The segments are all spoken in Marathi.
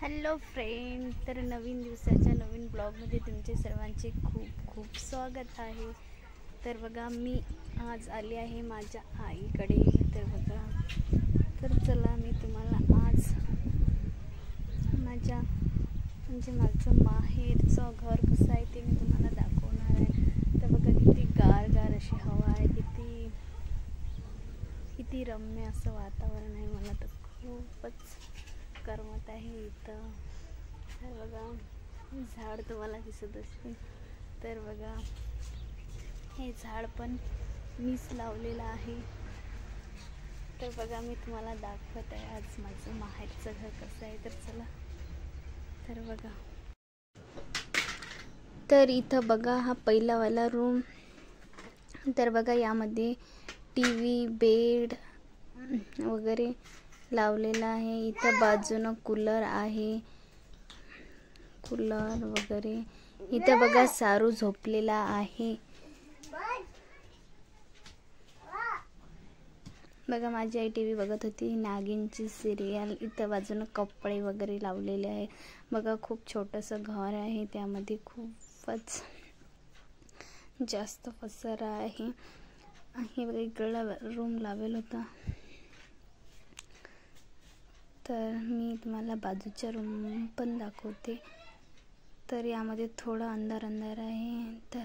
हॅलो फ्रेंड, तर नवीन दिवसाच्या नवीन ब्लॉगमध्ये तुमचे सर्वांचे खूप खूप स्वागत आहे। तर बघा, मी आज आली आहे माझ्या आईकडे। तर बघा, तर चला मी तुम्हाला आज माझं माहेरचं घर कसं आहे ते मी तुम्हाला दाखवणार आहे। तर बघा, किती गार अशी हवा आहे, किती रम्य असं वातावरण आहे। मला तर खूपच करमत आहे इथं। तर बघा, झाड तुम्हाला दिसत असते। तर बघा, हे झाड पण मीच लावलेलं आहे। तर बघा, मी तुम्हाला दाखवत आहे आज माझं माहेरचं घर कसं आहे। तर चला, तर बघा, तर इथं बघा, हा पहिलावाला रूम। तर बघा, यामध्ये टीव्ही, बेड वगैरे लावलेला आहे। इथं बाजूनं कूलर आहे, कूलर वगैरे। इथं बघा, सारू झोपलेला आहे। बघा, माझी आई टीव्ही बघत होती, नागिनची सिरियल। इथं बाजूनं कपडे वगैरे लावलेले आहे। बघा, खूप छोटंसं घर आहे, त्यामध्ये खूपच जास्त पसारा आहे। हे बघा, इकडला रूम लावेल होता। तर मी तुम्हाला बाजूच्या रूम पण दाखवते। तर यामध्ये थोडा अंधार आहे, तर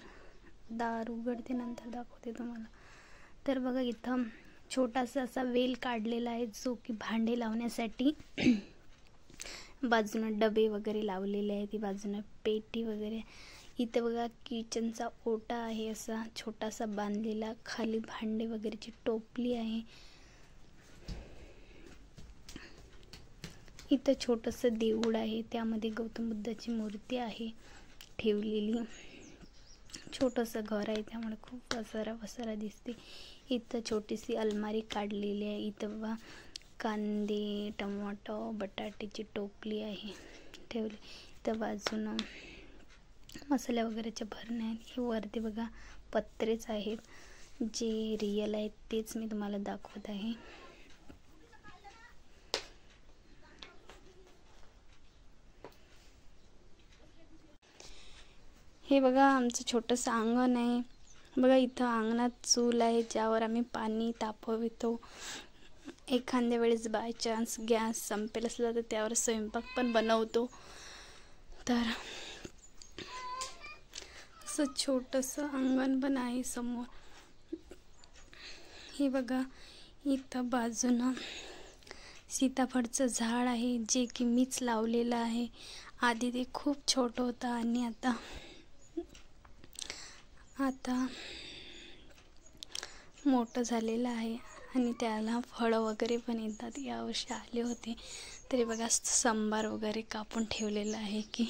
दार उघडते नंतर दाखवते तुम्हाला। तर बघा, इथं छोटासा असा वेल काढलेला आहे, जो की भांडे लावण्यासाठी। बाजूनं डबे वगैरे लावलेले आहेत, ती बाजूनं पेटी वगैरे। इथं बघा, किचनचा ओटा आहे असा छोटासा बांधलेला, खाली भांडे वगैरेची टोपली आहे। इथं छोटंसं देऊळ आहे, त्यामध्ये गौतम बुद्धाची मूर्ती आहे ठेवलेली। छोटंसं घर आहे, त्यामुळे खूप पसारा दिसते। इथं छोटीशी अलमारी काढलेली आहे। इथं बघा, कांदे, टमाटो, बटाट्याची टोपली आहे ठेवली। इथं बाजूनं मसाल्या वगैरेच्या भरण्या आहेत। हे वरती बघा, पत्रेच आहेत, जे रिअल आहेत तेच मी तुम्हाला दाखवत आहे। हे बघा, आमचं छोटंसं अंगण आहे। बघा, इथं अंगणात चूल आहे, ज्यावर आम्ही पाणी तापवितो। एखाद्या वेळेस बाय चान्स गॅस संपेल असला तर त्यावर स्वयंपाक पण बनवतो। तर असं छोटंसं अंगण पण आहे समोर। हे बघा, इथं बाजूनं सीताफळचं झाड आहे, जे की मीच लावलेलं आहे। आधी ते खूप छोटं होतं आणि आता मोठं झालेलं आहे आणि त्याला फळं वगैरे पण येतात। यावर्षी आले होते, तरी बघा, सांबार वगैरे कापून ठेवलेलं आहे, की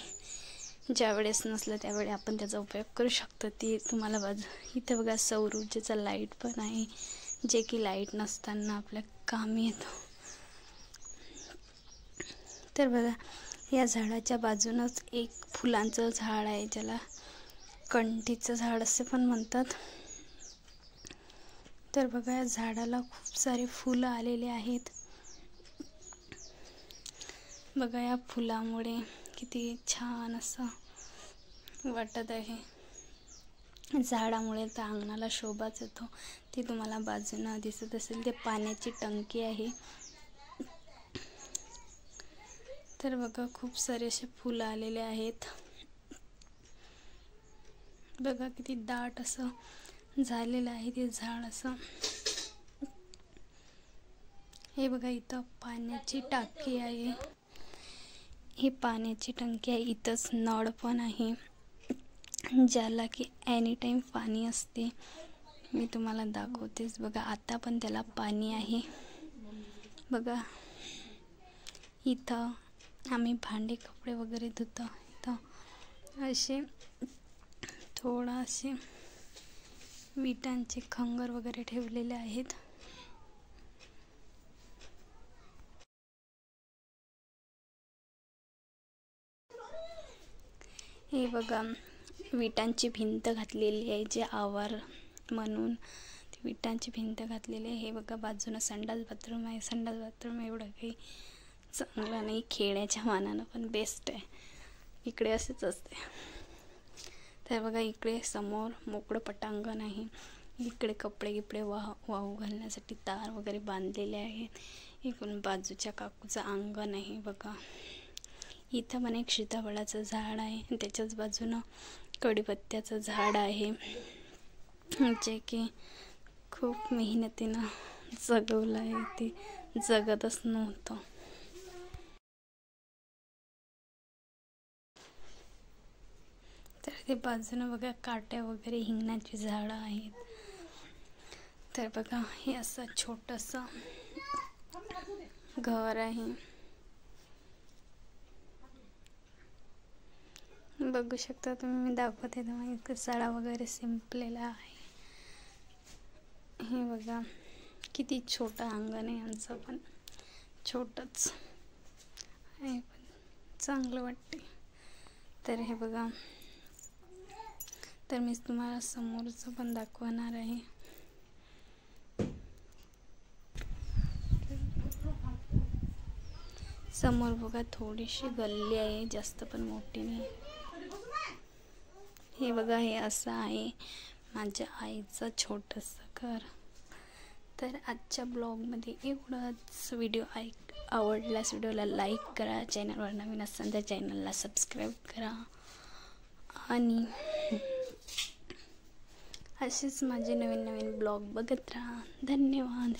ज्या वेळेस नसलं त्यावेळी आपण त्याचा उपयोग करू शकतो। ती तुम्हाला इथं बघा, सौर ऊर्जेचा लाईट पण आहे, जे की लाईट नसताना आपल्या कामी येतो। तर बघा, या झाडाच्या बाजूनच एक फुलांचं झाड आहे, ज्याला कंठीचं झाड असे पण म्हणतात। तर बघा, या झाडाला खूप सारे फुलं आलेले आहेत। बघा, या फुलामुळे किती छान असं वाटत आहे। झाडामुळे तर अंगणाला शोभाच येतो। ती तुम्हाला बाजूनं दिसत असेल, ते पाण्याची टंकी आहे। तर बघा, खूप सारे असे फुलं आलेले आहेत। बघा, किती दाट असं झालेलं आहे ते झाड असं। हे बघा, इथं पाण्याची टाकी आहे, ही पाण्याची टंकी आहे। इथंच नळ पण आहे, ज्याला की एनी टाइम पाणी असते। मी तुम्हाला दाखवतेच। बघा, आता पण त्याला पाणी आहे। बघा, इथं आम्ही भांडे कपडे वगैरे धुतो। इथं असे थोडासे विटांचे खंगर वगैरे ठेवलेले आहेत। हे बघा, विटांची भिंत घातलेली आहे, जे आवार म्हणून ती विटांची भिंत घातलेली आहे। हे बघा, बाजूनं संडास बाथरूम आहे। संडास बाथरूम एवढं काही चांगला नाही, खेळण्याच्या मानानं पण बेस्ट आहे. इकडे असेच असते. तर बघा इकडे समोर मोकळं पटांगण आहे. इकडे कपडे वाहू घालण्यासाठी तार वगैरे बांधलेले आहेत. इकडून बाजूच्या काकूचं अंगण आहे बघा. इथं पण एक सीताफळाचं झाड आहे. त्याच्याच बाजूनं कढीपत्त्याचं झाड आहे, जे की खूप मेहनतीनं जगवलं आहे. ते जगतच नव्हतं. तर ते बाजूनं बघा काट्या वगैरे हिंगण्याची झाडं आहेत. तर बघा हे असं छोटंसं घर आहे. बघू शकता तुम्ही, मी दाखवते तेव्हा इतकं सडा वगैरे संपलेला आहे. हे बघा किती छोटं अंगण आहे आमचं, पण छोटंच आहे, पण चांगलं वाटते. तर हे बघा, तर मी तुम्हाला समोरचं पण दाखवणार आहे. समोर बघा थोडीशी गल्ली आहे, जास्त पण मोठी नाही. हे बघा हे असं आहे माझ्या आईचं छोटंसं घर. तर आजच्या ब्लॉगमध्ये एवढंच. व्हिडिओ आवडल्यास व्हिडिओला लाईक करा. चॅनलवर नवीन असाल तर चॅनलला सबस्क्राईब करा. आणि असेच माझे नवीन ब्लॉग बघत राहा. धन्यवाद.